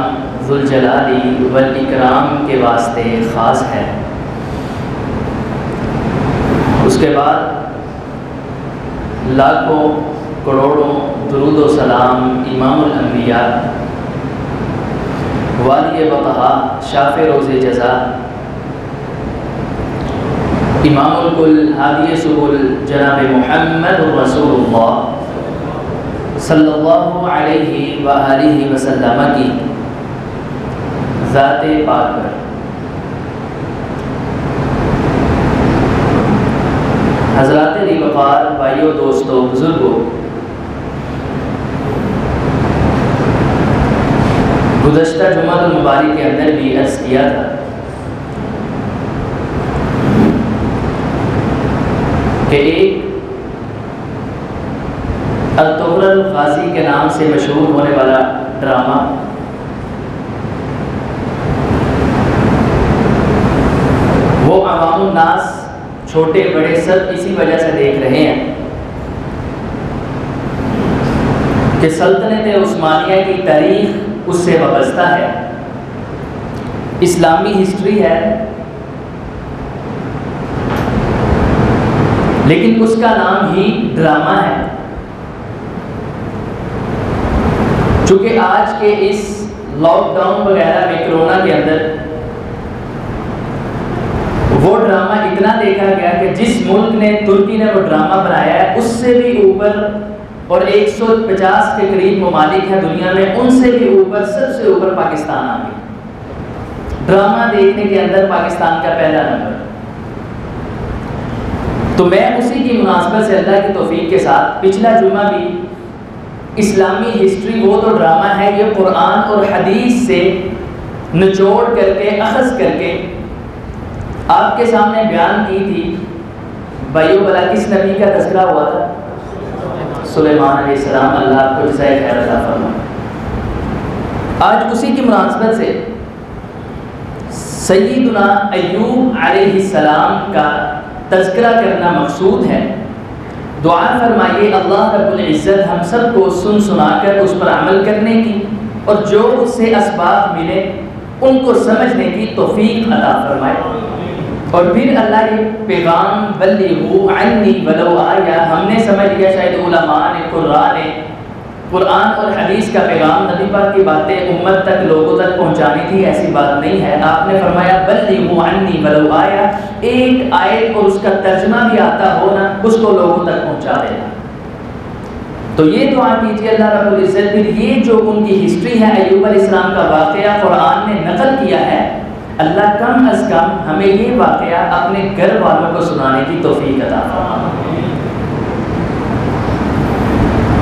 نام ذوالجلالی والاکرام کے واسطے خاص ہے۔ اس کے بعد لاکھوں کروڑوں درود و سلام امام الانبیاء والی بقا شاف روز جزا امام الکل ہادی سبل جناب محمد رسول اللہ صلی اللہ علیہ وآلہ وسلم کی ذات پاک پر حضرات ری وقار بھائیوں دوستوں بزرگوں، گزشتہ جمعہ المبارک کے اندر بھی عرض کیا تھا کہ ایک الطغرل الغازی کے نام سے مشہور ہونے والا ڈرامہ وہ عوام الناس چھوٹے بڑے سب اسی وجہ سے دیکھ رہے ہیں کہ سلطنت عثمانیہ کی تاریخ اس سے وابستہ ہے، اسلامی ہسٹری ہے، لیکن اس کا نام ہی ڈرامہ ہے۔ چونکہ آج کے اس لاک ڈاؤن وغیرہ میں کرونا کے اندر وہ ڈرامہ اتنا دیکھا گیا کہ جس ملک نے ترکی نے وہ ڈرامہ بنایا ہے اس سے بھی اوپر اور 150 کے قریب ممالک ہیں دنیا میں، ان سے بھی اوپر سب سے اوپر پاکستان آ گیا ڈرامہ دیکھنے کے اندر، پاکستان کا پہلا نمبر۔ تو میں اسی کی مناسبت سے اللہ کی توفیق کے ساتھ پچھلا جمعہ بھی اسلامی ہسٹری وہ تو ڈرامہ ہے یہ قرآن اور حدیث سے نچوڑ کر کے اخذ کر کے آپ کے سامنے بیان کی تھی۔ بھائیو بلا کس نبی کا تذکرہ ہوا تھا؟ سلیمان علیہ السلام، اللہ آپ کو جزائے خیر عطا فرمائے۔ آج اسی کی مناسبت سے سیدنا ایوب علیہ السلام کا تذکرہ کرنا مقصود ہے۔ دعا فرمائیے اللہ رب العزت ہم سب کو سن سنا کر اس پر عمل کرنے کی اور جو اس سے اسباب ملے ان کو سمجھنے کی توفیق عطا فرمائے۔ اور پھر اللہ یہ پیغام بلغوا عنی ولو آیا، ہم نے سمجھ لیا شاید علماء نے قرآن اور حدیث کا پیغام نبی پاک کی باتیں امت تک لوگوں تک پہنچانی تھی، ایسی بات نہیں ہے۔ آپ نے فرمایا بلغوا عنی ولو آیا، ایک آیت اور اس کا ترجمہ بھی آتا ہو نا اس کو لوگوں تک پہنچا دینا۔ تو یہ دعا کیجیے اللہ رب العزت پھر یہ جو ان کی ہسٹری ہے ایوب علیہ السلام کا واقعہ قرآن نے نقل کیا ہے، اللہ کم از کم ہمیں یہ واقعہ اپنے گھر والوں کو سنانے کی توفیق عطا فرمائے۔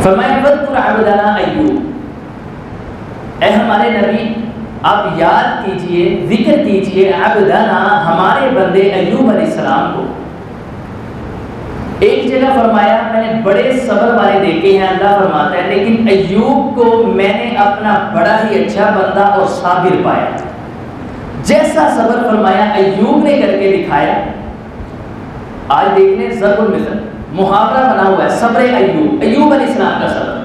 فرمایا وَاذْكُرْ عَبْدَنَا ایوب، اے ہمارے نبی آپ یاد کیجئے، ذکر کیجئے عبدنا ہمارے بندے ایوب علیہ السلام کو۔ ایک جگہ فرمایا میں نے بڑے صبر والے دیکھے ہیں، اللہ فرماتا ہے لیکن ایوب کو میں نے اپنا بڑا ہی اچھا بندہ اور صابر پایا۔ جیسا صبر فرمایا ایوب نے کر کے دکھایا۔ آج دیکھ لیں ضرب المثل محاورہ بنا ہوا ہے، صبر ایوب، ایوب علیہ السلام کا صبر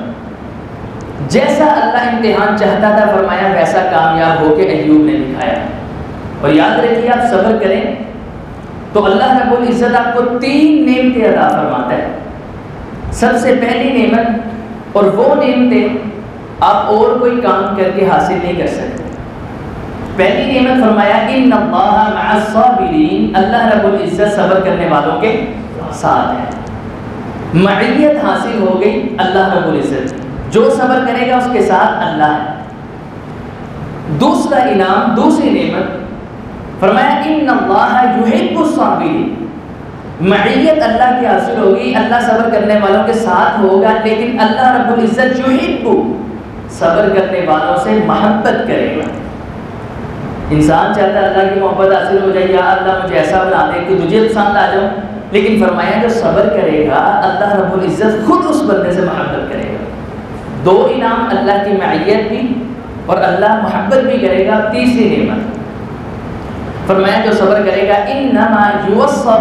جیسا اللہ امتحان چاہتا تھا فرمایا ویسا کامیاب ہو کے ایوب نے دکھایا۔ اور یاد رکھیے آپ صبر کریں تو اللہ رب العزت آپ کو 3 نعمتیں عطا فرماتا ہے۔ سب سے پہلی نعمت، اور وہ نعمتیں آپ اور کوئی کام کر کے حاصل نہیں کر سکتے۔ پہلی نعمت فرمایا ان اللہ مع الصابرین، اللہ رب العزت صبر کرنے والوں کے ساتھ ہے۔ معیت حاصل ہو گئی اللہ رب العزت، جو صبر کرے گا اس کے ساتھ اللہ ہے۔ دوسرا انعام، دوسری نعمت فرمایا ان اللہ یحب الصابرین، معیت اللہ کی حاصل ہوگی، اللہ صبر کرنے والوں کے ساتھ ہوگا، لیکن اللہ رب العزت یحب، صبر کرنے والوں سے محبت کرے گا۔ انسان چاہتا ہے اللہ کی محبت حاصل ہو جائے، یا اللہ مجھے ایسا بنا دے کہ تجھے پسند آ جاؤں، لیکن فرمایا جو صبر کرے گا اللہ رب العزت خود اس بندے سے محبت کرے گا۔ 2 انعام، اللہ کی معیت بھی اور اللہ محبت بھی کرے گا۔ تیسری نعمت فرمایا جو صبر کرے گا انما یوفى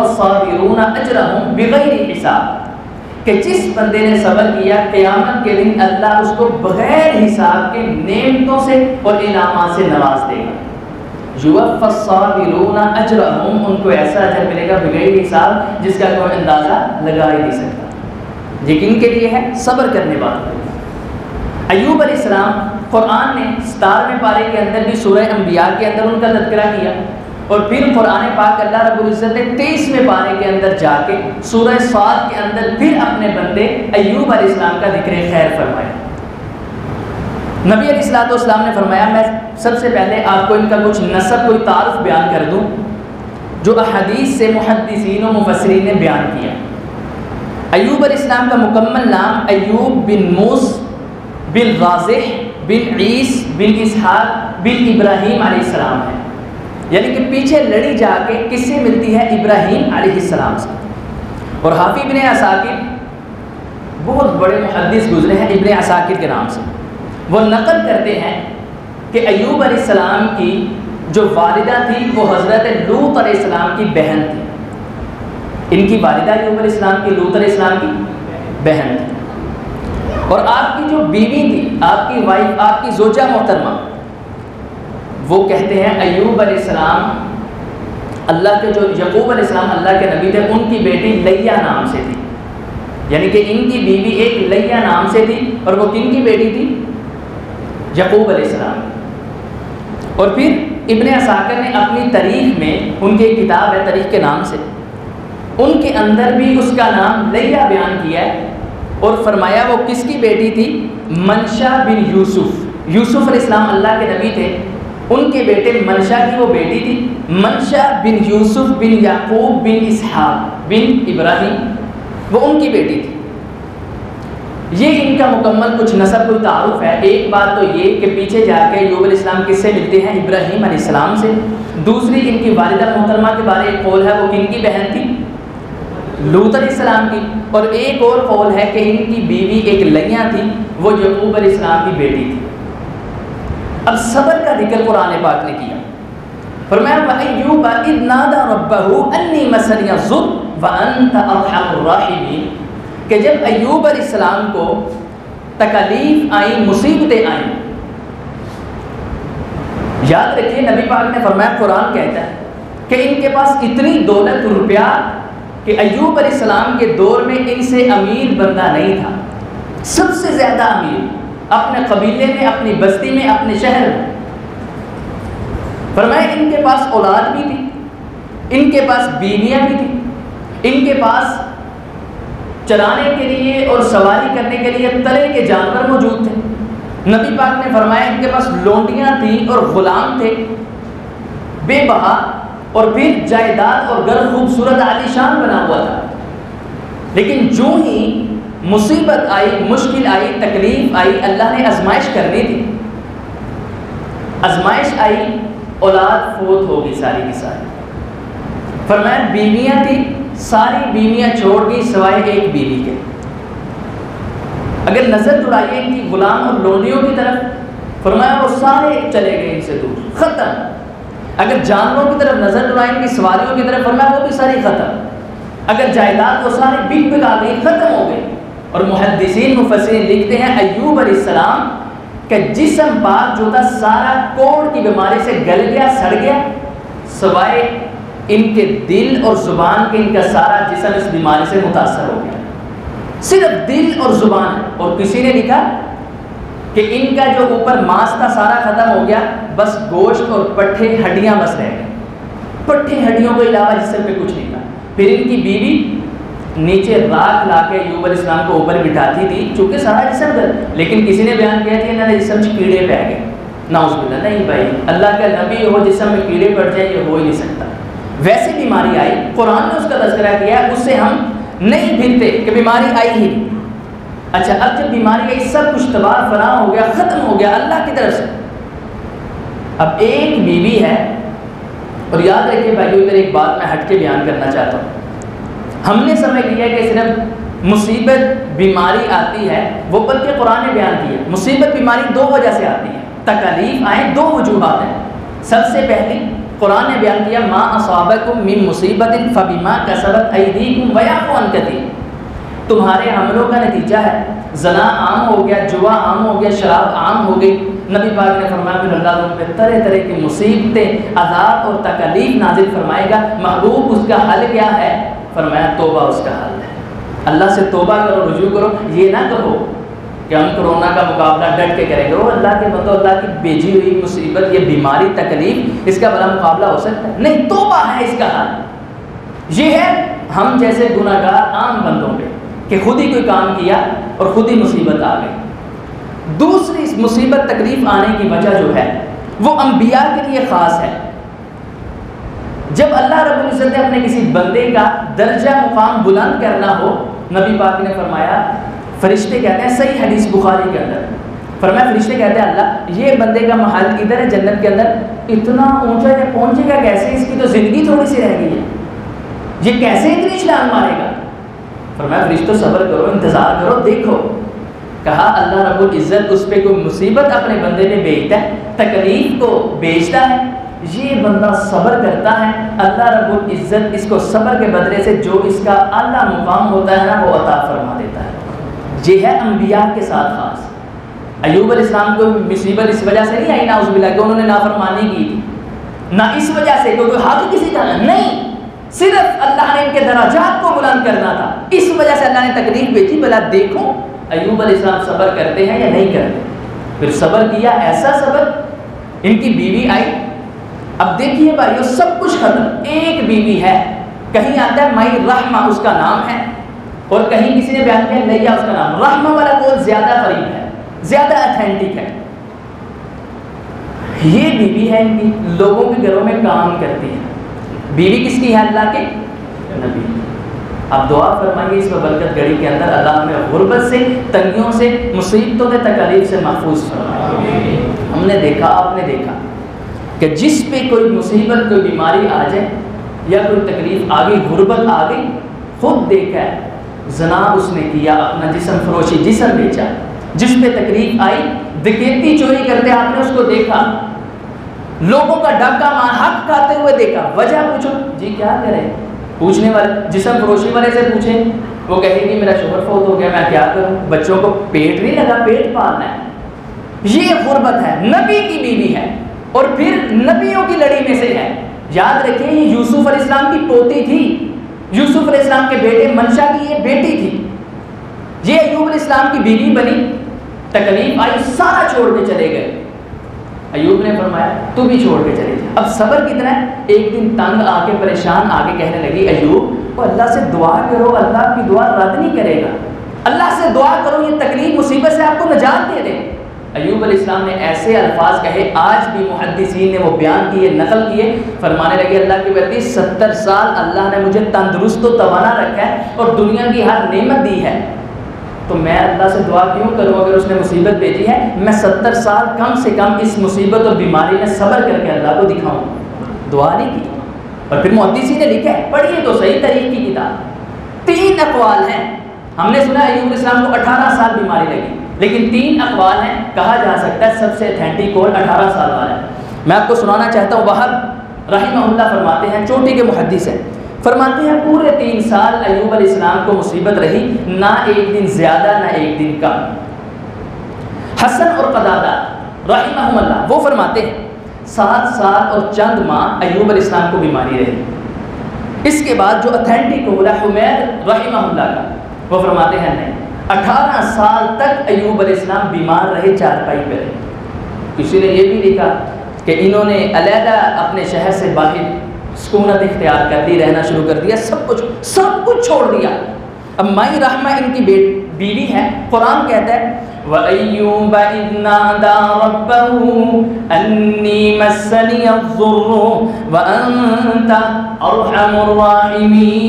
الصابرون اجرهم بغیر حساب، کہ جس بندے نے صبر کیا قیامت کے دن اللہ اس کو بغیر حساب کے نعمتوں سے اور انعامات سے نواز دے گا. یوفی الصابرون اجرہم، ان کو ایسا اجر ملے گا بغیر حساب جس کا کوئی اندازہ لگا ہی نہیں سکتا. لیکن کے لیے ہے صبر کرنے والوں. ایوب علیہ السلام قرآن نے 17ویں پارے کے اندر بھی سورہ انبیاء کے اندر ان کا تذکرہ کیا، اور پھر قرآن پاک اللہ رب العزت نے 23ویں پارے کے اندر جا کے سورہ صاد کے اندر پھر اپنے بندے ایوب علیہ السلام کا ذکر خیر فرمایا. نبی علیہ السلام نے فرمایا میں سب سے پہلے آپ کو ان کا کچھ نسب کوئی تعارف بیان کر دوں جو احادیث سے محدثین و مفسرین نے بیان کیا. ایوب علیہ السلام کا مکمل نام ایوب بن موس بن رازح بن عیس بن اسحاق بن ابراہیم علیہ السلام ہے. یعنی کہ پیچھے لڑی جا کے کس سے ملتی ہے؟ ابراہیم علیہ السلام سے. اور حافظ ابن عساکر بہت بڑے محدث گزرے ہیں ابن عساکر کے نام سے، وہ نقل کرتے ہیں کہ ایوب علیہ السلام کی جو والدہ تھی وہ حضرت لوط علیہ السلام کی بہن تھی. ان کی والدہ ایوب علیہ السلام کی لوط علیہ السلام کی بہن تھی. اور آپ کی جو بیوی تھی، آپ کی وائف، آپ کی زوجہ محترمہ، وہ کہتے ہیں ایوب علیہ السلام اللہ کے جو یعقوب علیہ السلام اللہ کے نبی تھے، ان کی بیٹی لیا نام سے تھی. یعنی کہ ان کی بیوی ایک لیا نام سے تھی، اور وہ کن کی بیٹی تھی؟ یعقوب علیہ السلام. اور پھر ابن عساکر نے اپنی تاریخ میں، ان کی ایک کتاب ہے تاریخ کے نام سے، ان کے اندر بھی اس کا نام لیا بیان کیا ہے، اور فرمایا وہ کس کی بیٹی تھی؟ منشا بن یوسف. یوسف علیہ السلام اللہ کے نبی تھے، ان کے بیٹے منشا کی وہ بیٹی تھی. منشا بن یوسف بن یعقوب بن اسحاق بن ابراہیم، وہ ان کی بیٹی تھی. یہ ان کا مکمل کچھ نسب کوئی تعارف ہے. ایک بات تو یہ کہ پیچھے جا کے ایوب علیہ السلام کس سے ملتے ہیں؟ ابراہیم علیہ السلام سے. دوسری ان کی والدہ محترمہ کے بارے ایک قول ہے وہ کن کی بہن تھی؟ لوط علیہ السلام کی. اور ایک اور قول ہے کہ ان کی بیوی ایک لیا تھی، وہ یعقوب علیہ السلام کی بیٹی تھی. اب صبر کا ذکر قرآن پاک نے کیا. فرمایا وَأَيُّوبَ إِذْ نَادَى رَبَّهُ أَنِّي مَسَّنِيَ الضُّرُّ وَأَنْتَ أَرْحَمُ الرَّاحِمِينَ، کہ جب ایوب علیہ السلام کو تکالیف آئیں، مصیبتیں آئیں، یاد رکھیے نبی پاک نے فرمایا، قرآن کہتا ہے کہ ان کے پاس اتنی دولت روپیہ کہ ایوب علیہ السلام کے دور میں ان سے امیر بندہ نہیں تھا. سب سے زیادہ امیر اپنے قبیلے میں، اپنی بستی میں، اپنے شہر میں. فرمایا ان کے پاس اولاد بھی تھی، ان کے پاس بیویاں بھی تھیں، ان کے پاس چلانے کے لیے اور سواری کرنے کے لیے طرح کے جانور موجود تھے. نبی پاک نے فرمایا ان کے پاس لونڈیاں تھیں اور غلام تھے بے بہا، اور پھر جائیداد اور گھر خوبصورت عالی شان بنا ہوا تھا. لیکن جو ہی مصیبت آئی، مشکل آئی، تکلیف آئی، اللہ نے آزمائش کرنی تھی. آزمائش آئی، اولاد فوت ہوگی ساری کی ساری. فرمایا بیویاں تھیں، ساری بیویاں چھوڑ دی سوائے ایک بیوی کے. اگر نظر دوڑائیے ان کی غلام اور لونڈیوں کی طرف، فرمایا وہ سارے چلے گئے ان سے دور، ختم. اگر جانوروں کی طرف نظر دوڑائیں ان کی سواریوں کی طرف، فرمایا وہ بھی ساری ختم. اگر جائیداد وہ سارے بک بک آ گئی، ختم ہو گئی. اور محدثین مفسرین لکھتے ہیں ایوب علیہ السلام کہ جسم پاک جو تھا سارا کوڑ کی بیماری سے گل گیا، سڑ گیا، سوائے ان کے دل اور زبان کے، ان کا سارا جسم اس بیماری سے متاثر ہو گیا. صرف دل اور زبان. اور کسی نے لکھا کہ ان کا جو اوپر ماس تھا سارا ختم ہو گیا، بس گوشت اور پٹھے ہڈیاں بس رہ گئے. پٹھے ہڈیوں کے علاوہ جسم پہ کچھ نہیں تھا. پھر ان کی بیوی نیچے راکھ لا کے ایوب علیہ السلام کو اوپر بٹھاتی تھی چونکہ سارا جسم گل. لیکن کسی نے بیان کیا کہ انہوں نے جسم سے کیڑے پہ گئے. نعوذ باللہ. نہیں بھائی، اللہ کا نبی ہو جسم میں کیڑے پڑ جائیں یہ ہو ہی نہیں سکتا. ویسی بیماری آئی، قرآن نے اس کا تذکرہ کیا، اس سے ہم نہیں بھیگتے کہ بیماری آئی ہی. اچھا اب جب بیماری آئی، سب کچھ تباہ فراہ ہو گیا، ختم ہو گیا اللہ کی طرف سے. اب ایک بیوی ہے. اور یاد رکھیے بھائیو، ادھر ایک بات میں ہٹ کے بیان کرنا چاہتا ہوں. ہم نے سمجھ لیا کہ صرف مصیبت بیماری آتی ہے، وہ بلکہ قرآن نے بیان کیا مصیبت بیماری دو وجہ سے آتی ہے. تکالیف آئیں دو وجوہات ہیں. سب سے پہلی قرآن نے بیان کیا ما اصابکم من مصیبت فبما کسبت ایدیکم ویعفو عن کثیر، تمہارے عملوں کا نتیجہ ہے۔ زنا عام ہو گیا، جوا عام ہو گیا، شراب عام ہو گئی۔ نبی پاک نے فرمایا پھر اللہ ان پہ طرح طرح کی مصیبتیں، عذاب اور تکلیف نازل فرمائے گا۔ محبوب اس کا حل کیا ہے؟ فرمایا توبہ اس کا حل ہے۔ اللہ سے توبہ کرو، رجوع کرو۔ یہ نہ کہو کہ ہم کورونا کا مقابلہ ڈٹ کے کریں گے، وہ اللہ کے بندو، اللہ کی بھیجی ہوئی مصیبت، یہ بیماری، تکلیف، اس کا بڑا مقابلہ ہو سکتا ہے؟ نہیں، توبہ ہے اس کا حل۔ یہ ہے ہم جیسے گناہ گار عام بندوں پہ کہ خود ہی کوئی کام کیا اور خود ہی مصیبت آ گئی۔ دوسری مصیبت تکلیف آنے کی وجہ جو ہے وہ انبیاء کے لیے خاص ہے۔ جب اللہ رب العزت نے اپنے کسی بندے کا درجہ مقام بلند کرنا ہو، نبی پاک نے فرمایا، فرشتے کہتے ہیں، صحیح حدیث بخاری کے اندر فرمایا، فرشتے کہتے ہیں اللہ یہ بندے کا محل ادھر ہے جنت کے اندر، اتنا اونچا یہ پہنچے گا کیسے؟ اس کی تو زندگی تھوڑی سی رہ گئی ہے، یہ کیسے اتنی چھلانگ مارے گا؟ فرمایا فرشتوں صبر کرو، انتظار کرو، دیکھو۔ کہا اللہ رب العزت اس پہ کوئی مصیبت اپنے بندے پہ بھیجتا ہے، تکلیف کو بھیجتا ہے، یہ بندہ صبر کرتا ہے، اللہ رب العزت اس کو صبر کے بدلے سے جو اس کا اعلیٰ مقام ہوتا ہے نا وہ عطا فرما دیتا ہے۔ یہ ہے انبیاء کے ساتھ خاص۔ ایوب علیہ السلام کو مصیبت اس وجہ سے نہیں آئی نعوذ باللہ کہ انہوں نے نافرمانی کی تھی، نہ اس وجہ سے کہ کوئی حق کسی کا نہیں، صرف اللہ نے ان کے درجات کو بلند کرنا تھا، اس وجہ سے اللہ نے تکلیف بھیجی۔ بلا دیکھو ایوب علیہ السلام صبر کرتے ہیں یا نہیں کرتے۔ پھر صبر کیا، ایسا صبر، ان کی بیوی آئی۔ اب دیکھیے بھائیو، سب کچھ ختم، ایک بیوی ہے، کہیں آتا ہے مائی رحمہ اس کا نام ہے، اور کہیں کسی نے بیان کیا لیا اس کا نام۔ رحمہ والا قول زیادہ قریب ہے، زیادہ اتھینٹک ہے۔ یہ بیوی ہے ان کی، لوگوں کے گھروں میں کام کرتی ہے۔ بیوی کس کی ہے؟ اللہ کے نبی۔ اب دعا فرمائیے اس برکت گھڑی کے اندر اللہ ہمیں غربت سے، تنگیوں سے، مصیبتوں سے، تکالیف سے محفوظ فرمائے۔ ہم نے دیکھا، آپ نے دیکھا کہ جس پہ کوئی مصیبت، کوئی بیماری آ جائے یا کوئی تکلیف آ گئی، غربت آ گئی، خود دیکھا ہے زنا اس نے کیا، اپنا جسم فروشی، جسم بیچا، جس پہ تکلیف آئی، ڈکیتی چوری کرتے آپ نے اس کو دیکھا، لوگوں کا ڈاکہ مار حق کھاتے ہوئے دیکھا۔ وجہ پوچھو جی کیا کریں؟ پوچھنے والے جسم فروشی والے سے پوچھیں، وہ کہے گی میرا شوہر فوت ہو گیا، میں کیا کروں، بچوں کو پیٹ نہیں لگا، پیٹ پالنا ہے۔ یہ غربت ہے، نبی کی بیوی ہے اور پھر نبیوں کی لڑی میں سے ہے۔ یاد رکھیں یہ یوسف علیہ السلام کی پوتی تھی، یوسف علیہ السلام کے بیٹے منشا کی یہ بیٹی تھی، یہ ایوب علیہ السلام کی بیوی بنی، تکلیف آئی، سارا چھوڑ کے چلے گئے۔ ایوب نے فرمایا تو بھی چھوڑ کے چلے جا۔ اب صبر کتنا ہے؟ ایک دن تنگ آ کے، پریشان آ کے کہنے لگی ایوب اللہ سے دعا کرو، اللہ کی دعا رد نہیں کرے گا، اللہ سے دعا کرو یہ تکلیف مصیبت سے آپ کو نجات دے دے۔ ایوب علیہ السلام نے ایسے الفاظ کہے، آج بھی محدثین نے وہ بیان کیے، نقل کیے، فرمانے لگے اللہ کی بندی 70 سال اللہ نے مجھے تندرست و توانا رکھا ہے اور دنیا کی ہر نعمت دی ہے، تو میں اللہ سے دعا کیوں کروں؟ اگر اس نے مصیبت بھیجی ہے، میں 70 سال کم سے کم اس مصیبت اور بیماری میں صبر کر کے اللہ کو دکھاؤں۔ دعا نہیں کی۔ اور پھر محدثین نے لکھا ہے، پڑھیے تو صحیح تاریخ کی کتاب، 3 اقوال ہیں۔ ہم نے سنا ایوب علیہ السلام کو 18 سال بیماری لگی، لیکن 3 اقوال ہیں، کہا جا سکتا ہے سب سے اتھینٹک قول 18 سال والا ہے۔ میں آپ کو سنانا چاہتا ہوں، وہب رحمہ اللہ فرماتے ہیں، چوٹی کے محدث ہیں، فرماتے ہیں پورے 3 سال ایوب علیہ السلام کو مصیبت رہی، نہ ایک دن زیادہ نہ ایک دن کم۔ حسن اور قتادہ رحمہم اللہ وہ فرماتے ہیں 7 سال اور چند ماہ ایوب علیہ السلام کو بیماری رہی۔ اس کے بعد جو اتھینٹک قول ہے حمید رحمہ اللہ کا، وہ فرماتے ہیں نہیں، 18 سال تک ایوب علیہ السلام بیمار رہے، چارپائی پہ رہے۔ کسی نے یہ بھی لکھا کہ انہوں نے علیحدہ اپنے شہر سے باہر سکونت اختیار کر دی، رہنا شروع کر دیا، سب کچھ چھوڑ دیا۔ اب مائی رحمہ ان کی بیوی ہے، قرآن کہتا ہے وَأَيُّوبَ إِذْ نَادَى رَبَّهُ أَنِّي مَسَّنِيَ الضُّرُّ وَأَنْتَ أَرْحَمُ الرَّاحِمِينَ۔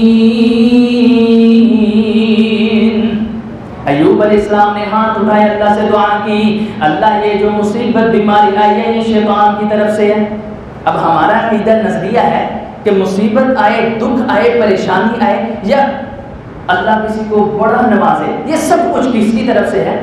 ایوب علیہ السلام نے ہاتھ اٹھائے، اللہ سے دعا کی، اللہ یہ جو مصیبت بیماری آئی ہے یہ شیطان کی طرف سے ہے۔ اب ہمارا عقیدہ نظریہ ہے کہ مصیبت آئے، دکھ آئے، پریشانی آئے یا اللہ کسی کو بڑا نوازے، یہ سب کچھ کس کی طرف سے ہے؟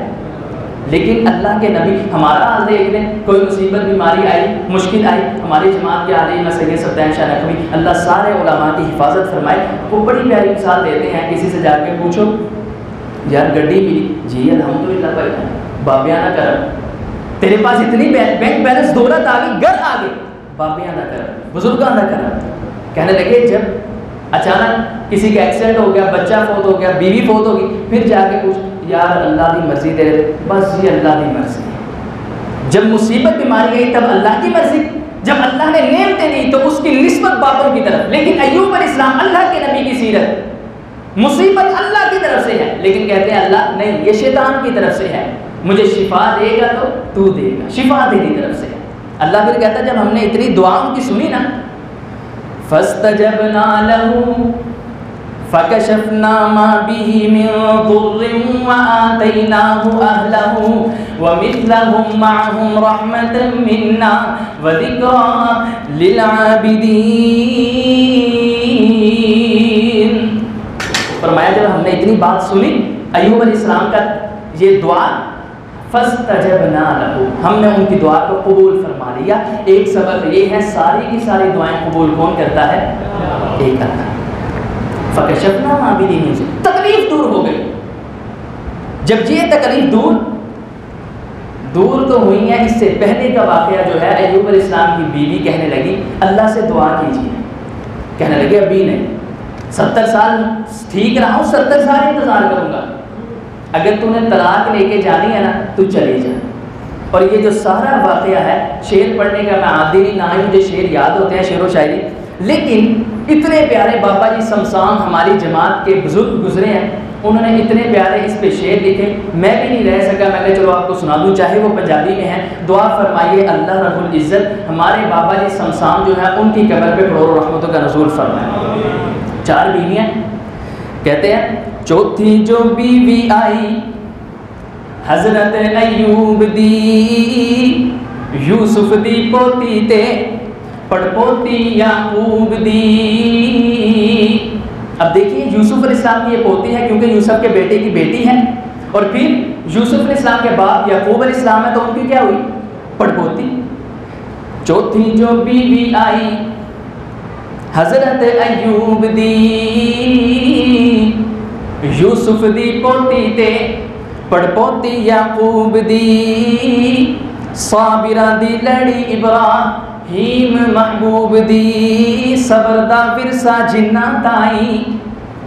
لیکن اللہ کے نبی، ہمارا حال دیکھ لیں، کوئی مصیبت بیماری آئی، مشکل آئی، ہماری جماعت کے عالم میں سید سفدین شاہ نقوی اللہ سارے علماء کی حفاظت فرمائے، وہ بڑی پیاری مثال دیتے ہیں، کسی سے جا کے پوچھو یار گڈی ملی جی الحمدللہ بھائی بابیاں نہ کر تیرے پاس اتنی بینک بیلنس دولت آ گئی گھر آ گئی بابیاں نہ کر بزرگاں نہ کر کہنے لگے جب اچانک کسی کا ایکسیڈنٹ ہو گیا بچہ فوت ہو گیا بیوی فوت ہو گئی پھر جا کے پوچھ یار اللہ کی مرضی تیرے بس یہ اللہ کی مرضی جب مصیبت بیماری گئی تب اللہ کی مرضی جب اللہ نے نعمتیں دی تو اس کی نسبت باپوں کی طرف لیکن ایوب علیہ السلام اللہ کے نبی کی سیرت مصیبت اللہ کی طرف سے ہے لیکن کہتے ہیں اللہ نہیں یہ شیطان کی طرف سے ہے مجھے شفا دے گا تو دے گا شفا تیری طرف سے اللہ پھر کہتا ہے جب ہم نے اتنی دعاؤں کی سنی نا فاستجبنا له فكشفنا ما به من ضر وآتيناه أهله ومثلهم معهم رحمة منا وذكرى للعابدين فرمایا جب ہم نے اتنی بات سنی ایوب علیہ السلام کا یہ دعا فاستجبنا له ہم نے ان کی دعا کو قبول فرما لیا ایک سبب یہ ہے ساری کی ساری دعائیں قبول کون کرتا ہے ایک اللہ فکشفنا ما به من ضر تکلیف دور ہو گئی جب یہ تکلیف دور تو ہوئی ہے اس سے پہلے کا واقعہ جو ہے ایوب علیہ السلام کی بیوی کہنے لگی اللہ سے دعا کیجیے کہنے لگے ابھی نہیں 70 سال ٹھیک رہا ہوں 70 سال انتظار کروں گا اگر تو نے طلاق لے کے جانی ہے نا تو چلے جا اور یہ جو سارا واقعہ ہے شعر پڑھنے کا میں عادی نہیں نہ ہی مجھے شعر یاد ہوتے ہیں شعر و شاعری لیکن اتنے پیارے بابا جی سمسام ہماری جماعت کے بزرگ گزرے ہیں انہوں نے اتنے پیارے اس پہ شعر لکھے میں بھی نہیں رہ سکا میں کہ چلو آپ کو سنا دوں چاہے وہ پنجابی میں ہے دعا فرمائیے اللہ رب العزت ہمارے بابا جی سمسام جو ہے ان کی قبر پہ کروڑوں رحمتوں کا نزول فرمائے 4 بیویاں کہتے ہیں چوتھی جو بیوی آئی حضرت ایوب دی یوسف دی پوتی تے پڑ پوتی یعقوب دی اب دیکھیے یوسف علیہ السلام کی یہ پوتی ہے کیونکہ یوسف کے بیٹے کی بیٹی ہے اور پھر یوسف علیہ السلام کے باپ یعقوب علیہ السلام ہے تو ان کی کیا ہوئی پڑ پوتی چوتھی جو بیوی آئی حضرت ایوب دی یوسف دی پوتی تے پڑ پوتی یعقوب دی صابرہ دی لڑی ابراہیم محبوب دی صبر دا ورثہ جنہ تائی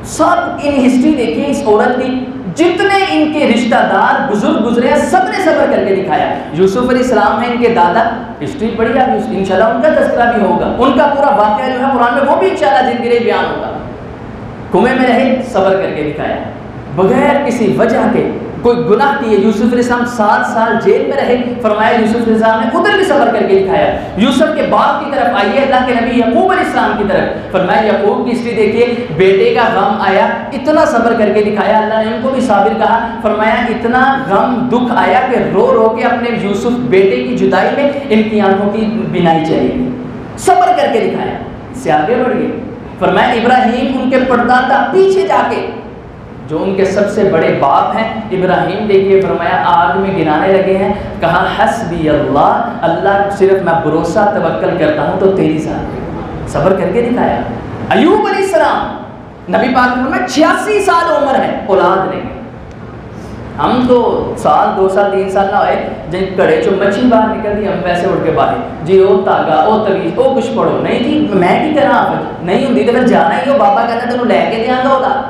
سب ان ہسٹری دیکھیں اس عورت کی جتنے ان کے رشتہ دار بزرگ گزرے ہیں سب نے صبر کر کے دکھایا یوسف علیہ السلام ہے ان کے دادا ہسٹری پڑھی آپ انشاءاللہ ان کا تذکرہ بھی ہوگا ان کا پورا واقعہ جو ہے قرآن میں وہ بھی انشاءاللہ زندگی بیان ہوگا کنویں میں رہے صبر کر کے دکھایا بغیر کسی وجہ کے کوئی گناہ کیے یوسف علیہ السلام 7 سال جیل میں رہے فرمایا یوسف علیہ السلام نے ادھر بھی صبر کر کے دکھایا یوسف کے باپ کی طرف آئیے اللہ کے نبی یعقوب علیہ السلام کی طرف فرمایا یعقوب کی ہسٹری دیکھیے بیٹے کا غم آیا اتنا صبر کر کے دکھایا اللہ نے ان کو بھی صابر کہا فرمایا اتنا غم دکھ آیا کہ رو رو کے اپنے یوسف بیٹے کی جدائی میں ان کی آنکھوں کی بینائی چلی گئی صبر کر کے دکھایا اس سے آگے بڑھ گئے فرمایا ابراہیم ان کے پردادا پیچھے جا کے جو ان کے سب سے بڑے باپ ہیں ابراہیم دیکھیے فرمایا آگ میں گرانے لگے ہیں کہا حسبی اللہ اللہ صرف میں بھروسہ توکل کرتا ہوں تو تیری ذات صبر کر کے دکھایا ایوب علیہ السلام نبی پاک نے فرمایا 86 سال عمر ہے اولاد نہیں ہم تو سال 2 سال 3 سال نہ ہوئے جن کڑے چو مچھی باہر نکل دی ہم ویسے اٹھ کے باہر جی او تاگا او تویز او کچھ پڑھو نہیں جی میں کی کرا نہیں ہوں تو پھر جانا ہی ہو بابا کہتا تینوں لے کے دیا گا ہوتا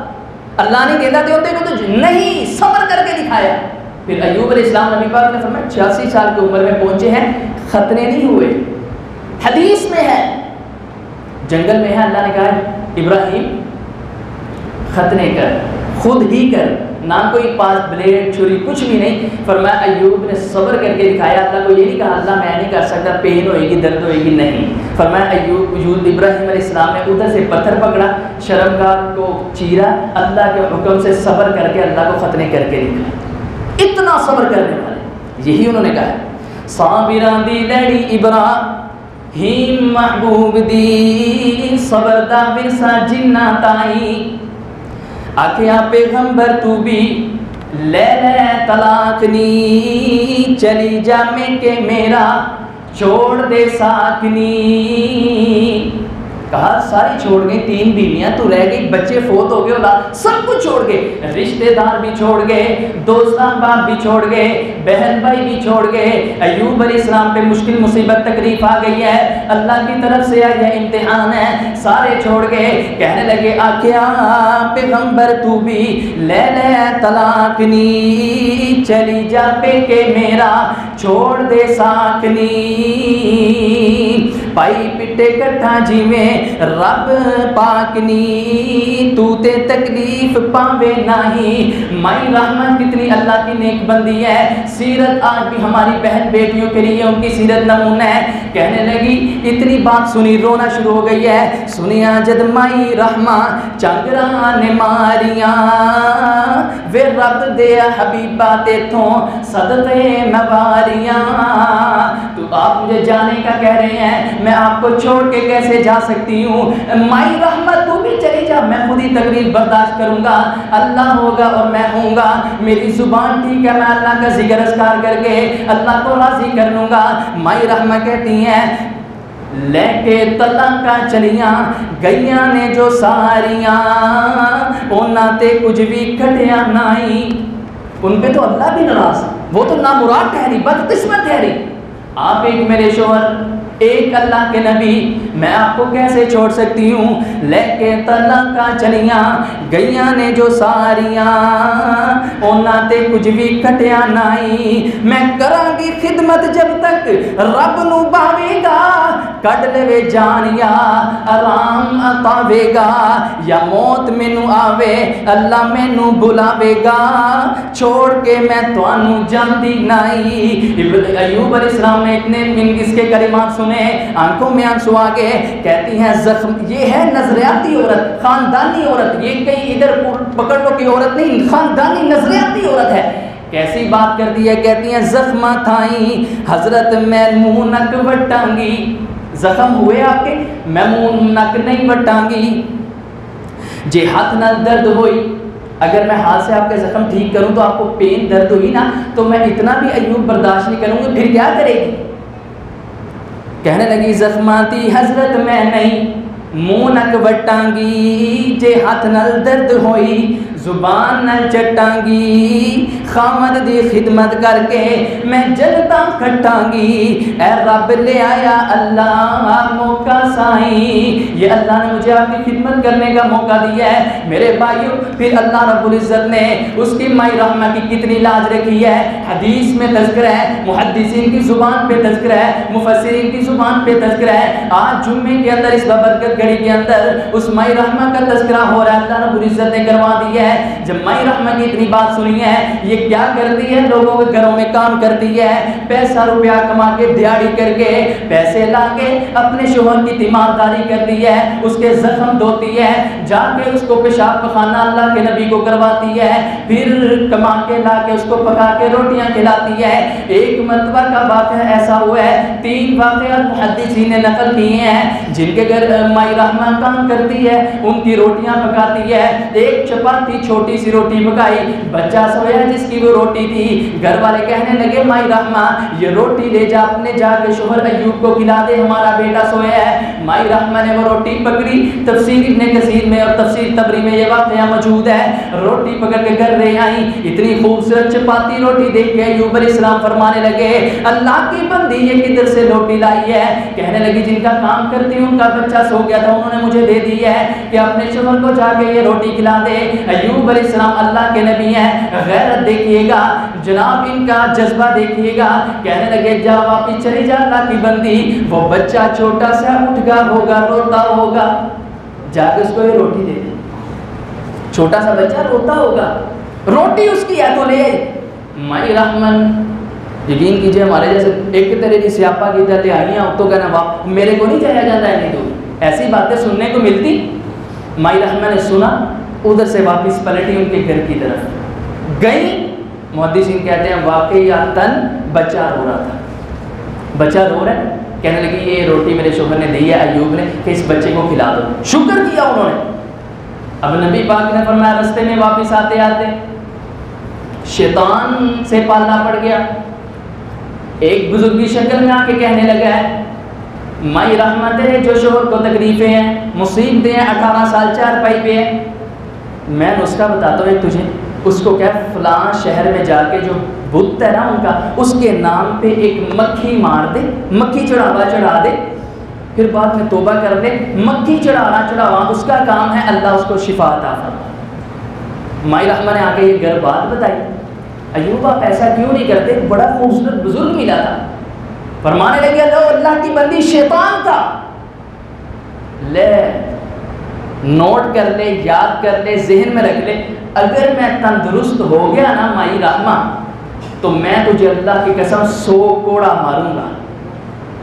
اللہ نہیں دیتا تھے ہوتے کو تو نہیں صبر کر کے دکھایا پھر ایوب علیہ السلام نبی پاک نے فرمایا 86 سال کی عمر میں پہنچے ہیں ختنے نہیں ہوئے حدیث میں ہے جنگل میں ہے اللہ نے کہا ابراہیم ختنے کر خود ہی کر نہ کوئی پاس بلیڈ چھری کچھ بھی نہیں فرمایا ایوب نے صبر کر کے دکھایا اللہ کو یہ نہیں کہا اللہ میں نہیں کر سکتا پین ہوئے گی درد ہوئے گی نہیں فرمایا ایوب ابراہیم علیہ السلام نے ادھر سے پتھر پکڑا شرمگاہ کو چیرا اللہ کے حکم سے صبر کر کے اللہ کو ختنے کر کے دکھایا اتنا صبر کرنے والے یہی انہوں نے کہا صابران دی لڑی ابراہیم محبوب دی صبر دا ورثہ جنہ تائی آکھیا پیغمبر تو بھی لے لے طلاق نی چلی جا میں کہ میرا چھوڑ دے ساکنی کہا ساری چھوڑ گئی، 3 بیویاں تو رہ گئی، بچے فوت ہو گئے، اولاد سب کچھ چھوڑ گئے، رشتہ دار بھی چھوڑ گئے، دوست احباب بھی چھوڑ گئے، بہن بھائی بھی چھوڑ گئے۔ ایوب علیہ السلام پہ مشکل مصیبت تکلیف آ گئی ہے، اللہ کی طرف سے یہ امتحان ہے، سارے چھوڑ گئے۔ کہنے لگے آکیا پیغمبر تو بھی لے لے طلاق نی، چلی جا پہ کہ میرا چھوڑ دے ساکنی، پائی پٹے کٹھا جی میں رب پاکنی، تو تے تکلیف پاوے نہیں۔ مائی رحمت کتنی اللہ کی نیک بندی ہے، سیرت آج بھی ہماری بہن بیٹیوں کے لیے ان کی سیرت نمونہ ہے۔ کہنے لگی اتنی بات سنی رونا شروع ہو گئی ہے، سنیا جد مائی رحمت چنگران ماریاں، وے رب دے حبیبہ تے تھوں صدقے مواریاں۔ تو آپ مجھے جانے کا کہہ رہے ہیں، میں آپ کو چھوڑ کے کیسے جا سکتی ہوں؟ مائی رحمت تو بھی چلی جا، میں خود ہی تکلیف برداشت کروں گا، اللہ ہوگا اور میں ہوں گا، میری زبان ٹھیک ہے، میں اللہ کا ذکر اذکار کر کے اللہ کو راضی کر لوں گا۔ مائی رحمت کہتی ہیں لے کے طلاقاں چلیاں گئیاں نے جو ساریاں، انہاں تے کچھ بھی کھٹیا نہیں، ان پہ تو اللہ بھی ناراض، وہ تو نامراد ٹھہری، بدقسمت ٹھہری۔ آپ ایک میرے شوہر، ایک اللہ کے نبی، میں آپ کو کیسے چھوڑ سکتی ہوں؟ لے کے طلاقاں چلیاں گئیاں نے جو ساریاں، انہاں تے کچھ بھی کٹیا نہیں، میں کراں گی خدمت جب تک رب نو باوے گا، کڈ لے جان یا آرام پاوے گا، یا موت مینوں آوے اللہ مینوں بلاوے گا، چھوڑ کے میں تانوں جاندی نہیں۔ ایوب علیہ السلام نے اتنے اس کے کلمات سنے، آنکھوں میں آنسو آ گئے، کہتی ہیں زخم، یہ ہے نظریاتی عورت، خاندانی عورت، یہ کہیں ادھر پکڑ لو کی عورت نہیں، خاندانی نظریاتی عورت ہے۔ کیسی بات کر دی ہے، کہتی ہیں زخمہ تھائیں حضرت میمونک وٹانگی، زخم ہوئے آپ کے میمونک نہیں وٹانگی، جے ہاتھ نال درد ہوئی، اگر میں ہاتھ سے آپ کے زخم ٹھیک کروں تو آپ کو پین درد ہوئی نا، تو میں اتنا بھی ایوب برداشت نہیں کروں گی، پھر کیا کرے گی؟ کہنے لگی زخماتی حضرت میں نہیں مونک وٹانگی، جے ہاتھ نال درد ہوئی زبان نال چٹانگی، خامد دی خدمت کر کے میں جنتا کھٹانگی، اے رب لے آیا اللہ موقع سائیں، یہ اللہ نے مجھے آپ کی خدمت کرنے کا موقع دیا ہے۔ میرے بھائیو، پھر اللہ رب العزت نے اس کی مائی رحمہ کی کتنی لاج رکھی ہے، حدیث میں تذکرہ ہے، محدثین کی زبان پہ تذکرہ ہے، مفسرین کی زبان پہ تذکرہ ہے۔ آج جمعے کے اندر اس بابرکت گھڑی کے اندر اس مائی رحمہ کا تذکرہ ہو رہا ہے، اللہ رب العزت نے کروا دیا ہے۔ جب مائی رحمہ کی اتنی بات سنی ہے، یہ کیا کرتی ہے؟ لوگوں کے گھروں میں کام کرتی ہے، پیسہ روپیہ کما کے دیہڑی کر کے پیسے لا کے اپنے شوہر کی تیمارداری کرتی ہے، اس کے زخم دھوتی ہے، جا کے اس کو پیشاب پخانہ اللہ کے نبی کو کرواتی ہے، پھر کما کے لا کے اس کو پکا کے روٹیاں کھلاتی ہے۔ ایک مرتبہ کا واقعہ ایسا ہوا ہے، 3 واقعات محدثین نے نقل کیے ہیں، جن کے گھر مائی رحمہ کام کرتی ہے، ان کی روٹیاں پکاتی ہے۔ ایک چپاتی چھوٹی سی روٹی پکائی، بچہ سویا جس کی وہ روٹی تھی، گھر والے کہنے لگے مائی رحمہ یہ روٹی لے جا اپنے جا کے شوہر ایوب کو کھلا دے، ہمارا بیٹا سویا ہے۔ مائی رحمہ نے وہ روٹی پکڑی، تفسیر ابن کثیر میں اور تفسیر طبری میں یہ واقعہ موجود ہے، روٹی پکڑ کے گھر لے آئی، اتنی خوبصورت چپاتی روٹی دیکھ کے ایوب علیہ السلام فرمانے لگے اللہ کی بندی یہ کدھر سے روٹی لائی ہے؟ کہنے لگی جن کا کام کرتی ہوں ان کا بچہ سو گیا تھا، انہوں نے مجھے دے دی ہے کہ اپنے شوہر کو جا کے یہ روٹی کھلا دے۔ ایوب علیہ السلام اللہ کے نبی ہیں، غیرت دیکھیے گا جناب، ان کا جذبہ دیکھیے گا، کہنے لگے جا واپس چلی جا اللہ کی بندی، وہ بچہ چھوٹا سا اٹھ گا ہوگا، روتا ہوگا، جا کے اس کو یہ روٹی دے دے، چھوٹا سا بچہ روتا ہوگا، روٹی اس کی ہے تو لے آئی۔ مائی رحمن یقین کیجئے ہمارے جیسے ایک طرح کی سیاپا کی جاتے آئیاں تو کہنا واہ میرے کو نہیں جایا جاتا ہے، نہیں تو ایسی باتیں سننے کو ملتی۔ مائی رحمن نے سنا، ادھر سے واپس پلٹی ان کے گھر کی طرف گئی، محدثین کہتے ہیں واقعی تن بچہ رو رہا تھا، بچہ رو رہا ہے، کہنے لگی یہ روٹی میرے شوہر نے دی ہے ایوب نے کہ اس بچے کو کھلا دو، شکر کیا انہوں نے۔ اب نبی پاک نے فرمایا رستے میں واپس آتے آتے شیطان سے پالنا پڑ گیا، ایک بزرگ کی شکل میں آ کے کہنے لگا ہے مائی رحمت ہے جو شوہر کو تکلیفیں ہیں، مصیبتیں ہیں، 18 سال چارپائی پہ ہے، میں نسخہ بتاتا ہوں ایک تجھے، اس کو کہہ فلاں شہر میں جا کے جو بت ہے نا ان کا، اس کے نام پہ ایک مکھی مار دے، مکھی چڑھا دے، پھر بعد میں توبہ کر لے، مکھی چڑھاوا اس کا کام ہے، اللہ اس کو شفا عطا فرمائے۔ مائی رحمہ نے آ کے یہ گر بات بتائی، ایوب آپ ایسا کیوں نہیں کرتے؟ بڑا خوبصورت بزرگ ملا تھا، فرمانے لگے اللہ کی بندی شیطان تھا، لے نوٹ کر لے، یاد کر لے، ذہن میں رکھ لے، اگر میں تندرست ہو گیا نا مائی رحمہ تو میں تجھے اللہ کی قسم 100 کوڑا ماروں گا۔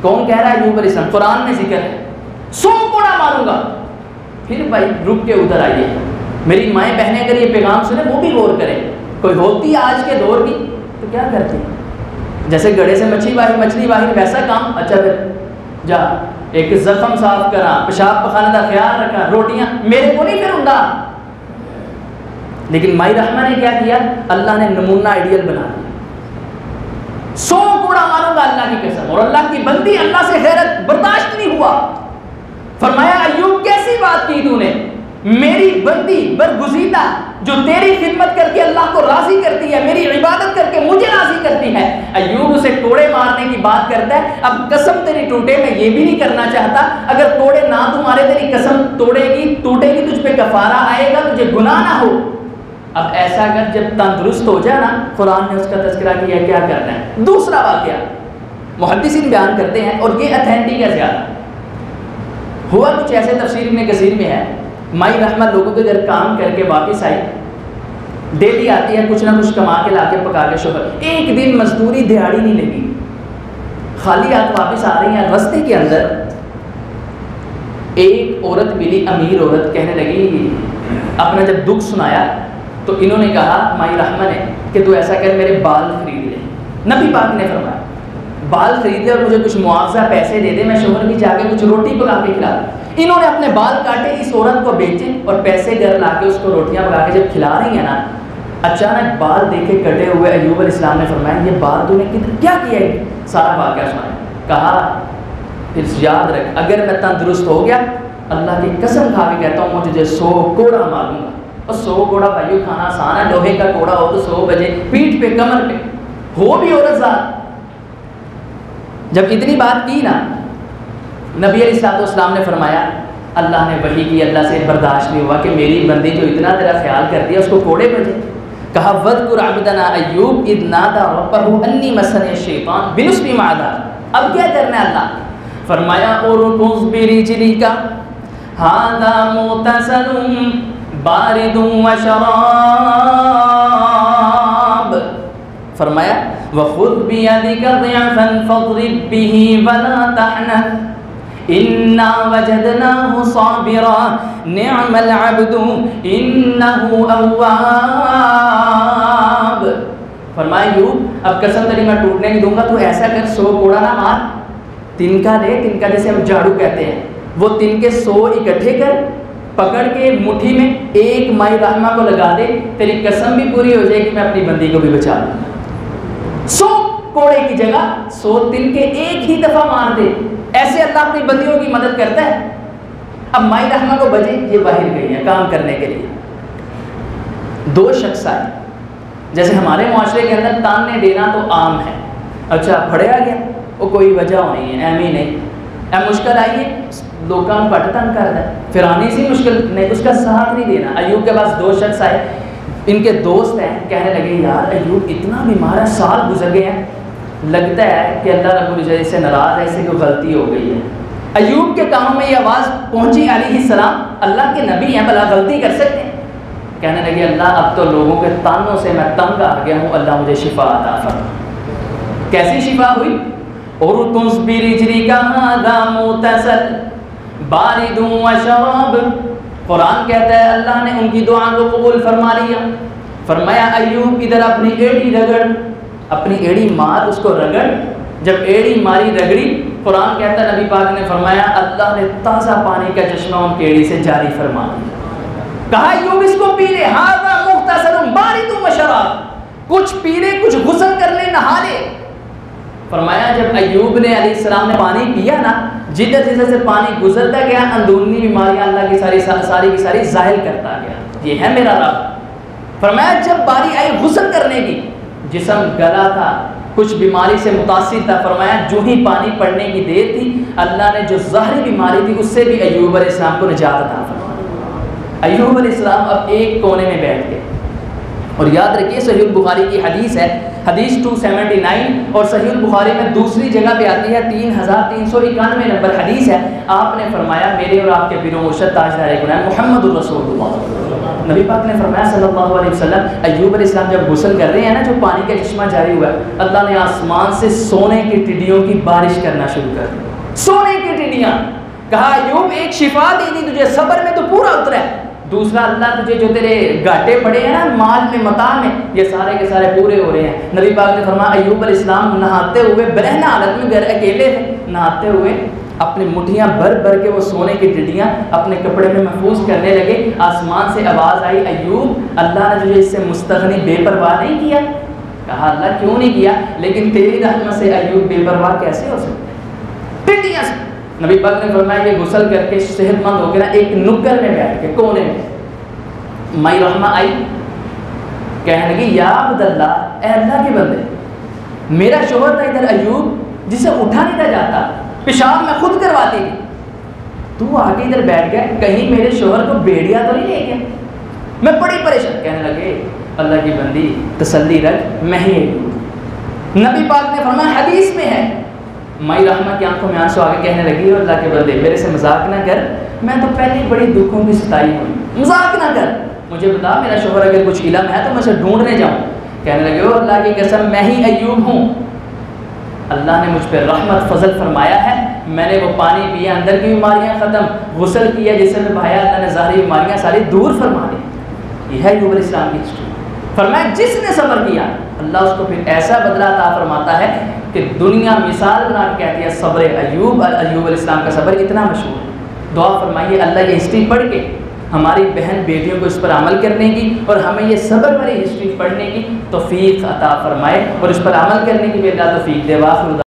کون کہہ رہا ہے؟ ایوب علیہ السلام، قرآن میں ذکر ہے، 100 کوڑا ماروں گا۔ پھر بھائی رک کے ادھر آئیے، میری مائیں بہنیں اگر یہ پیغام سنیں وہ بھی غور کریں، کوئی ہوتی ہے آج کے دور کی تو کیا کرتی، جیسے گڑھے سے مچھلی واہی ویسا کام، اچھا پھر جا ایک زخم صاف کرا، پیشاب پخانے کا خیال رکھا، روٹیاں میرے کو نہیں پھر ہوندا۔ لیکن مائی رحمہ نے کیا کیا؟ اللہ نے نمونہ آئیڈیل بنا دیا، 100 کوڑا ماروں گا اللہ کی قسم، اور اللہ کی بندی اللہ سے غیرت برداشت نہیں ہوا۔ فرمایا ایوب کیسی بات کی تو نے، میری بندی برگزیدہ جو تیری خدمت کر کے اللہ کو راضی کرتی ہے، میری عبادت کر کے مجھے راضی کرتی ہے، ایوب اسے توڑے مارنے کی بات کرتا ہے۔ اب قسم تیری ٹوٹے، میں یہ بھی نہیں کرنا چاہتا، اگر توڑے نہ تمہارے تیری قسم ٹوٹے گی تجھ پہ کفارہ آئے گا، تجھے گناہ نہ ہو۔ اب ایسا اگر جب تندرست ہو جائے نا، قرآن نے اس کا تذکرہ کیا کیا کرنا ہے۔ دوسرا واقعہ محدثین بیان کرتے ہیں اور یہ اتھینٹک ہے زیادہ، ہوا کچھ ایسے، تفسیر ابن کثیر میں ہے، مائی رحمہ لوگوں کے گھر کام کر کے واپس آئی، ڈیلی آتی ہے کچھ نہ کچھ کما کے لا کے پکا کے شوہر، ایک دن مزدوری دیہاڑی نہیں لگی، خالی ہاتھ واپس آ رہی ہیں، رستے کے اندر ایک عورت ملی، امیر عورت، کہنے لگی، اپنا جب دکھ سنایا تو انہوں نے کہا مائی رحمہ نے کہ تو ایسا کر میرے بال خرید لے، نبی پاک نے فرمایا بال خرید لے اور مجھے کچھ معاوضہ پیسے دے دے، میں شوہر کی جا کے کچھ روٹی پکا کے کھلا دوں۔ انہوں نے اپنے بال کاٹے، اس عورت کو بیچے اور پیسے گھر لا کے اس کو روٹیاں پکا کے جب کھلا رہی ہیں نا، اچانک بال دیکھے کٹے ہوئے، ایوب علیہ السلام نے فرمایا یہ بال تو نے کیا کیا ہے؟ سارا واقعہ سنایا، کہا پھر یاد رکھ اگر میں تندرست ہو گیا، اللہ کی قسم کھا کے کہتا ہوں مجھے 100 کوڑا ماروں گا۔ اور 100 کوڑا بھائیو کھانا آسان ہے، لوہے کا کوڑا ہو تو 100 بجے پیٹھ پہ، کمر پہ ہو بھی عورت ذات۔ جب اتنی بات کی نا، نبی علیہ السلام نے فرمایا، اللہ نے وحی کی، اللہ سے برداشت نہیں ہوا کہ میری بندی جو اتنا تیرا خیال کرتی ہے اس کو کوڑے بجے۔ کہا وَاذْكُرْ عَبْدَنَا أَيُّوبَ إِذْ نَادَىٰ رَبَّهُ أَنِّي مَسَّنِيَ الشَّيْطَانُ بِنُصْبٍ وَعَذَابٍ۔ اب کیا کرنا ہے اللہ؟ فرمایا اُرْكُضْ بِرِجْلِكَ هَٰذَا مُغْتَسَلٌ بارد وشراب، فرمایا وخذ بيدك ضعفا فاضرب به ولا تحنث انا وجدناه صابرا نعم العبد انه اواب۔ فرمایا یوب اب قسم تیری میں ٹوٹنے نہیں دوں گا، تو ایسا کر 100 کوڑا نہ مار، تنکا لے، تنکا جیسے ہم جھاڑو کہتے ہیں، وہ تنکے 100 اکٹھے کر، پکڑ کے مٹھی میں ایک مائی رحمہ کو لگا دے، تیری قسم بھی پوری ہو جائے گی میں اپنی بندی کو بھی بچا لوں۔ 100 کوڑے کی جگہ 100 تنکے ایک ہی دفعہ مار دے، ایسے اللہ اپنی بندیوں کی مدد کرتا ہے۔ اب مائی رحمہ کو بجے، یہ باہر گئی ہے کام کرنے کے لیے، 2 شخص آئے، جیسے ہمارے معاشرے کے اندر تانے دینا تو عام ہے، اچھا پھڑیا گیا، وہ کوئی وجہ نہیں ہے، ایم ہی نہیں، مشکل آئی ہے، لوگوں کو تنگ کر دیں، پھر آنی سی مشکل نہیں، اس کا ساتھ نہیں دینا۔ ایوب کے پاس 2 شخص آئے، ان کے دوست ہیں، کہنے لگے یار ایوب اتنا بیمار ہے، سال گزر گئے ہیں، لگتا ہے کہ اللہ رب العزت سے ناراض ہے، اس سے کوئی غلطی ہو گئی ہے۔ ایوب کے کانوں میں یہ آواز پہنچی، علیہ السلام اللہ کے نبی ہیں، بھلا غلطی کر سکتے ہیں؟ کہنے لگے اللہ اب تو لوگوں کے تانوں سے میں تنگ آ گیا ہوں، اللہ مجھے شفا عطا فرما۔ کیسی شفا ہوئی؟ اُرْكُضْ بِرِجْلِكَ هَٰذَا مُغْتَسَلٌ بارد وشراب، قرآن کہتا ہے اللہ نے ان کی دعا کو قبول فرما لیا۔ فرمایا ایوب ادھر اپنی ایڑی رگڑ، اپنی ایڑی مار، اس کو رگڑ، جب ایڑی ماری رگڑی، قرآن کہتا ہے نبی پاک نے فرمایا اللہ نے تازہ پانی کا چشمہ ان کی ایڑی سے جاری فرما دیا۔ کہا ایوب اس کو پی لے، ھذا مغتسل بارد وشراب، کچھ پی لے، کچھ غسل کر لے، نہا لے۔ فرمایا جب ایوب نے علیہ السلام نے پانی پیا نا، جدھر جدھر سے پانی گزرتا گیا اندرونی بیماریاں اللہ کی ساری کی ساری ظاہر کرتا گیا. یہ ہے میرا رب. فرمایا جب باری آئی غسل کرنے کی، جسم گلا تھا، کچھ بیماری سے متاثر تھا، فرمایا جو ہی پانی پڑنے کی دیر تھی اللہ نے جو ظاہری بیماری تھی اس سے بھی ایوب علیہ السلام کو نجات عطا فرمائی. ایوب علیہ السلام اب ایک کونے میں بیٹھ گئے. اور یاد رکھیے صحیح البخاری کی حدیث ہے، حدیث 279، اور صحیح البخاری میں دوسری جگہ پہ آتی ہے 3391 نمبر حدیث ہے. آپ نے فرمایا میرے اور آپ کے پیر و مرشد تاجدار گناہ محمد الرسول اللہ، نبی پاک نے فرمایا صلی اللہ علیہ وسلم ایوب علیہ السلام جب غسل کر رہے ہیں نا، جو پانی کا چشمہ جاری ہوا ہے، اللہ نے آسمان سے سونے کی ٹڈیوں کی بارش کرنا شروع کر دی. سونے کی ٹڈیاں. کہا ایوب ایک شفا دی تھی تجھے، صبر میں تو پورا اترا ہے. دوسرا اللہ تجھے جو تیرے گھاٹے پڑے ہیں نا مال میں متاع میں، یہ سارے کے سارے پورے ہو رہے ہیں. نبی پاک نے فرمایا ایوب علیہ السلام نہاتے ہوئے برہنہ حالت میں گھر اکیلے تھے، نہاتے ہوئے اپنی مٹھیاں بھر بھر کے وہ سونے کی ٹڈیاں اپنے کپڑے میں محفوظ کرنے لگے. آسمان سے آواز آئی ایوب اللہ نے تجھے اس سے مستغنی بے پرواہ نہیں کیا. کہا اللہ کیوں نہیں کیا، لیکن تیری رحمت سے ایوب بے پرواہ کیسے ہو سکتے ٹڈیاں سے. نبی پاک نے فرمایا یہ غسل کر کے صحت مند ہو کے نا ایک نکر میں بیٹھ کے کونے میں مائی رحمہ آئی، کہنے لگی یا عبداللہ، اے اللہ کے بندے، میرا شوہر تھا ادھر ایوب جسے اٹھا نہیں تھا جاتا، پیشاب میں خود کرواتی تھی، تو آگے ادھر بیٹھ گیا، کہیں میرے شوہر کو بیڑیا تو نہیں لے گیا؟ میں بڑی پریشان. کہنے لگے اللہ کی بندی تسلی رکھ، میں ہی ایوب. نبی پاک نے فرمایا حدیث میں ہے، مائی رحمہ کی آنکھوں میں آنسو آگے کہنے لگی اللہ کے بندے میرے سے مذاق نہ کر، میں تو پہلے بڑی دکھوں کی ستائی ہوئی، مذاق نہ کر، مجھے بتا میرا شوہر اگر کچھ علم ہے تو میں اسے ڈھونڈنے جاؤں. کہنے لگے اللہ کی قسم میں ہی ایوب ہوں، اللہ نے مجھ پہ رحمت فضل فرمایا ہے، میں نے وہ پانی پیا اندر کی بیماریاں ختم، غسل کیا جس سے میں بھایا اللہ نے ظاہری بیماریاں ساری دور فرما دی. یہ ہے ایوب علیہ السلام کی ہسٹری. فرمایا جس نے صبر کیا اللہ اس کو پھر ایسا بدلہ عطا فرماتا ہے کہ دنیا مثال بنا کے کہتی ہے صبر ایوب، اور ایوب علیہ السلام کا صبر اتنا مشہور ہے. دعا فرمائیے اللہ یہ ہسٹری پڑھ کے ہماری بہن بیٹیوں کو اس پر عمل کرنے کی اور ہمیں یہ صبر والی ہسٹری پڑھنے کی توفیق عطا فرمائے اور اس پر عمل کرنے کی بھی اللہ توفیق دے. واخر